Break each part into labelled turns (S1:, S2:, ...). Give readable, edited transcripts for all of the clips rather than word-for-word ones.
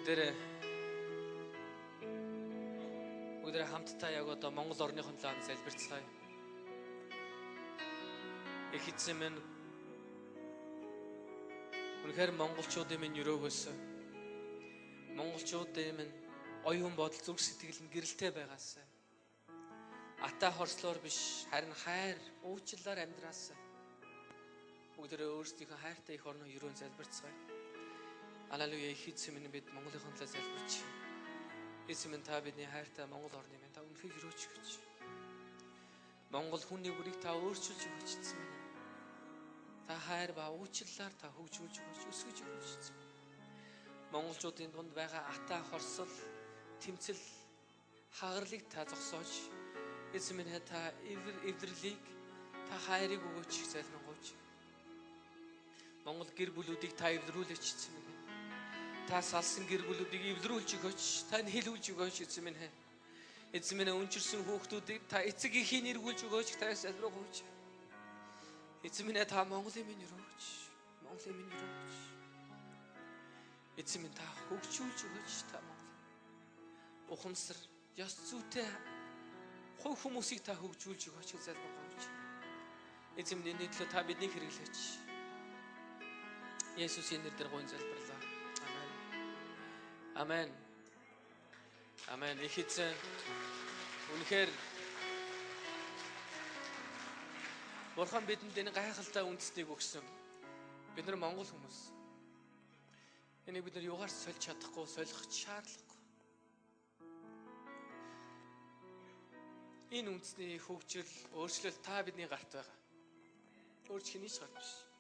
S1: бүгдээрээ хамтдаа яг одоо Монгол орныхон талаар залбирцгаая. Их эзэн минь үнэхээр монголчуудын минь өрөөгөөс монголчуудын минь оюун бодол зүрх сэтгэл нь гэрэлтэй байгаасаа атаа хорслоор биш харин хайр уучлалаар амьдраасаа бүгдээрээ өөрсдийнхөө хайртай их орноо өрөөн залбирцгаая. Аллилуйя. Их эзэн минь бид Монголынхон талаар залбирч. Эзэн минь та бидний хайртай Монгол орны минь та үнэхээр өрөөч гэж. Монгол хүний бүрийг та өөрчилж өгөөч эзэн минь. Та хайр ба уучлалаар та хөгжүүлж өгөөч, өсгөж өгөөч эзэн минь. Монголчуудын дунд байгаа атаа хорсол, тэмцэл, хагарлыг та зогсоож, эзэн минь та эвдэрлийг та хайрыг өгөөч залбирanгуйч. Монгол гэр бүлүүдийг та эвдрүүлээч эзэн минь. Та салсан гэр бүлүүдийг эвдрүүлж өгөөч, та хэлүүлж өгөөч эзэн минь. Эзэн минь өнчирсэн хүүхдүүдийг та эцэг эхийн эргүүлж өгөөч, та залбирanгуйч. Эзэн минь та Монголын минь өрөөч, Монголын минь өрөөч. Эзэн минь та хөгжүүлж өгөөч та Монгол. Ухамсар, ёс зүйтэй хувь хүмүүсийг та хөгжүүлж өгөөч залбирanгуйч. Эзэн минь энэ төлөө та биднийг хэрэглээч. Есүсийн нэрээр гойн залбирлаа. Амен. Амен. Их эзэн үнэхээр Бурхан бидэнд энэ гайхалтай үндэснийг өгсөн. Бид нар Монгол хүмүүс. Энийг бид нар юугаар сольж чадахгүй, солих шаардлагагүй. Энэ үндэсний хөгжил, өөрчлөлт та бидний гарт байгаа. Өөр чиний ч гарт биш.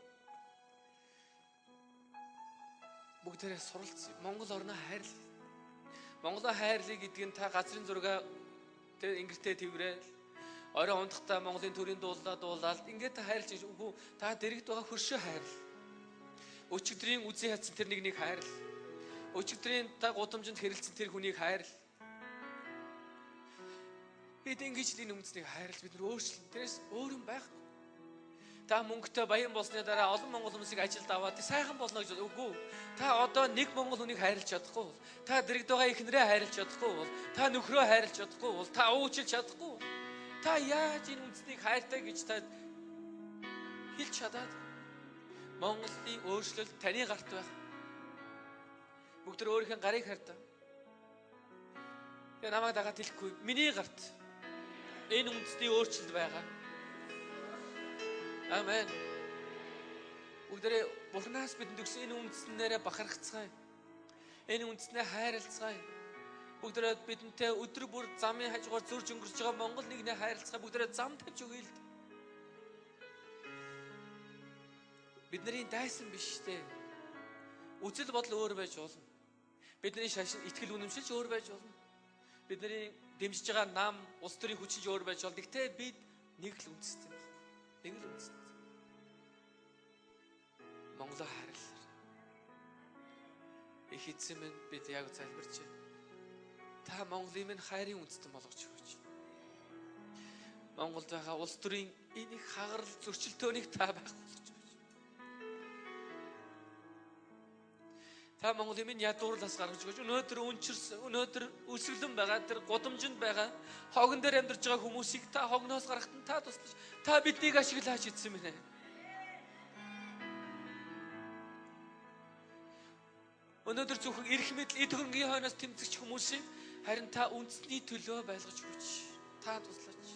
S1: Бүгдээрээ суралцъя. Монгол орноо хайрлая. Монголоо хайрлая гэдэг нь та газрын зураг тэр ингэртэй тэврээл орой унтахтаа Монголын төрийн дуулаад ингээд та хайрлж үгүй та дэрэгд байгаа хөршөө хайрл. Өчигдрийн үзий хатсан тэр нэг хайрл. Өчигдрийн та гудамжинд хэрэлцсэн тэр хүнийг хайрл. Бид ингэж л энэ үндэснийг хайрлж бид нар өөрчлөн тэрээс өөр юм байхгүй. Та мөнгөтэй баян болсны дараа олон монгол хүмүүсийг ажилд аваад сайхан болно гэж үгүй. Та одоо нэг монгол хүнийг хайрлаж чадахгүй бол, та дэрэгд байгаа эхнэрээ хайрлаж чадахгүй бол, та нөхрөө хайрлаж чадахгүй бол, та уучлж чадахгүй бол, та яаж энэ үндэснийг хайртай гэж та хэлж чадаад Монголын өөрчлөлт таны гарт байх. Бүгд өөрийнхөө гарыг харьдаг. Тэгээ намайг дагаад хэлэхгүй. Миний гарт энэ үндэсний өөрчлөлт байгаа. Амен. Бүгдээ Бурханаас бидэнд өгсөн энэ үндэснээрээ бахархцгаая. Энэ үндэснээ хайрлцгаая. Бүгдээ бидэнтэй өдөр бүр замын хажуугаар зөрж өнгөрч байгаа Монгол нэгнээ хайрлцгаая. Бүгдээ зам тавьж өгье л. Бидний дайсан биш дээ. Үзэл бодол өөр байж болно. Бидний шашин итгэл үнэмшилж өөр байж болно. Бидний дэмжиж байгаа нам, улс төрийн хүчинж өөр байж болно. Гэхдээ бид нэг л үндэстэй байна. Нэг л үндэстэй. Монголоо хайрлаа. Их эзэн минь бид яг залбирч байна. Та Монголын минь хайрын үндэстэн болгож өгөөч. Монголд байгаа улс төрийн энийг хагарал зөрчилдөөнийг та байх болгож өгөөч. Та Монголын минь ядуурлаас гаргаж өгөөч. Өнөөдөр өнчирсэн, өнөөдөр өсөглөн байгаа тэр гудамжинд байгаа хогон дээр амьдарч байгаа хүмүүсийг та хогноос гаргахад нь та туслаж, та биднийг ашиглаач эзэн минь. Өнөөдөр зөвхөн эрх мэдэл эд хөрөнгийн хойноос тэмцэгч хүмүүсийг харин та үндэсний төлөө байлгаж өгөөч. Та туслаач.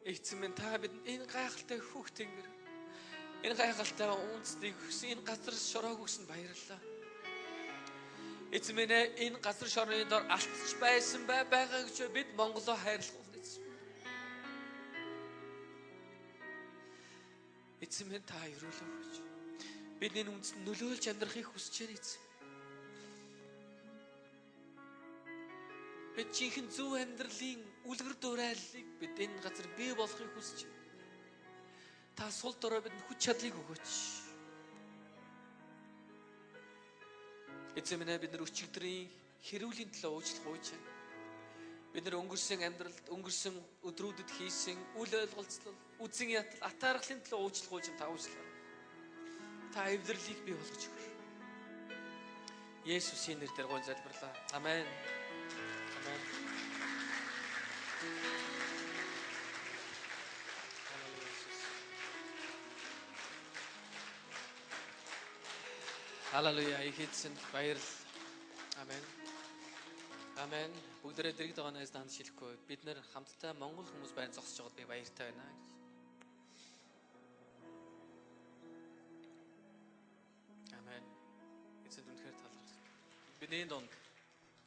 S1: Эцэг минь та бидэнд энэ гайхалтай хүүхд тэнгэр энэ гайхалтай үндэснийг өгсөн энэ газар шороог өгсөн баярлалаа. Эцэг минь энэ газар шорны дор алдчих байсан байгаа гэж бид Монголоо хайрлах. Эзэн минь та өрөөлөө өгөөч. Бидний үндэст нөлөөлж амьдрахыг хүсэж байна эзэн. Бид чихэн зөв амьдралын үлгэр дуурайллыг бид энэ газар бий болохыг хүсэж байна. Та сул дорой бидэнд хүч чадлыг өгөөч. Эзэн минь бид нар өчигдрийн хэрүүлийн төлөө уучлах гуйж байна. Бид нар өнгөрсөн амьдралд, өнгөрсөн өдрүүдэд хийсэн үл ойлголцол, үзэн ятал, атаархлын төлөө уучлах юм тавуучлаа. Та эвдэрлийг бий болгож өгөр. Есүсийн нэрээр гоо залбирлаа. Амен. Амен. Халелуя. Их эзэнд баярлал. Амен. Амен. Бүгдээрээ дэрэгд байгаа найз данд шилэхгүй. Бид нэр хамтдаа Монгол хүмүүс байна зогсож байгаад би баяртай байна гэж. Амен. Эцэд үнэхээр талархсан. Бидний донд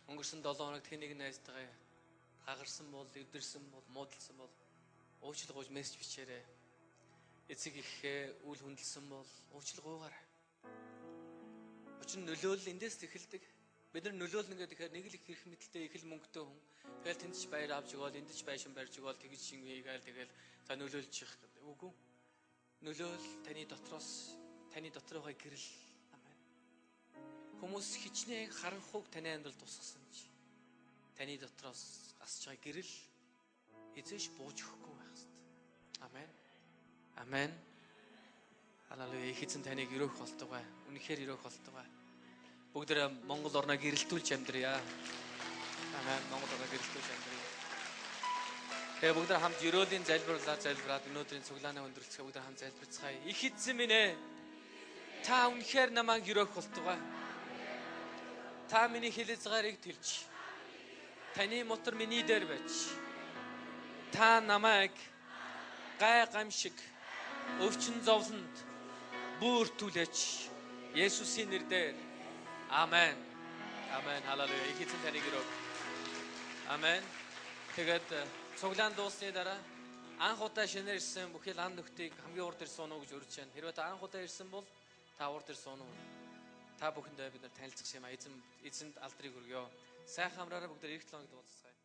S1: өнгөрсөн 7 хоног тэнийг найзтайгаа хагарсан бол, эвдэрсэн бол, муудалсан бол уучлал гуйж мессеж бичээрэй. Эцэг ихэхээ үл хүндэлсэн бол уучлал гуйгаарай. Учир нь нөлөөлөл эндээс эхэлдэг. Бид нар нөлөөлнө гэхээр нэг л их хэрэг мэдэлтэй их л мөнгөтэй хүн. Тэгэл тэнд ч баяр авч өгөөл, энд ч байшин барьж өгөөл, тэгж шин хийгээл тэгэл за нөлөөлчих гэдэг. Үгүй. Нөлөөл таны дотроос, таны дотор байгаа гэрэл. Амен. Хүмүүс хичнээн харанхуйг таны амьдралд тусгасан чи таны дотроос гасж байгаа гэрэл эзэш бууж өгөхгүй байх хэвээр. Амен. Амен. Халелуя. Их эзэн таныг өрөөх болтугай. Үнэхээр өрөөх болтугай. Бүгдээ Монгол орноо гэрэлтүүлж амьдрья. Амен. Монгол орноо гэрэлтүүлж амьдрья. Тэгээ бүгдээ хамт өрөөлийн залбираад өнөөдрийн цуглаанаа өндөрлцгээ бүгдээ хамт залбирцгаая. Их эзэн минь ээ. Та үнэхээр намайг өрөөх болтугай. Та миний хэлэцгаарыг тэлж. Таны мотор миний дээр байж. Та намайг гай гамшиг өвчин зовлонд бүртүүлээч. Есүсийн нэрээр. Амен. Амен. Халелуя. Их эзэн таныг өрөв. Амен. Тэгээд цуглаан дуусны дараа анх удаа шинээр ирсэн бүхэл ан нөхдийг хамгийн урд ир сууна уу гэж урьж байна. Хэрвээ та анх удаа ирсэн бол та урд ир сууна уу. Та бүхэндээ бид нар танилцах юм а. Эзэнд алдрыг өргөё. Сайхан амраараа бүгд эргэж лоног дуулцгаая.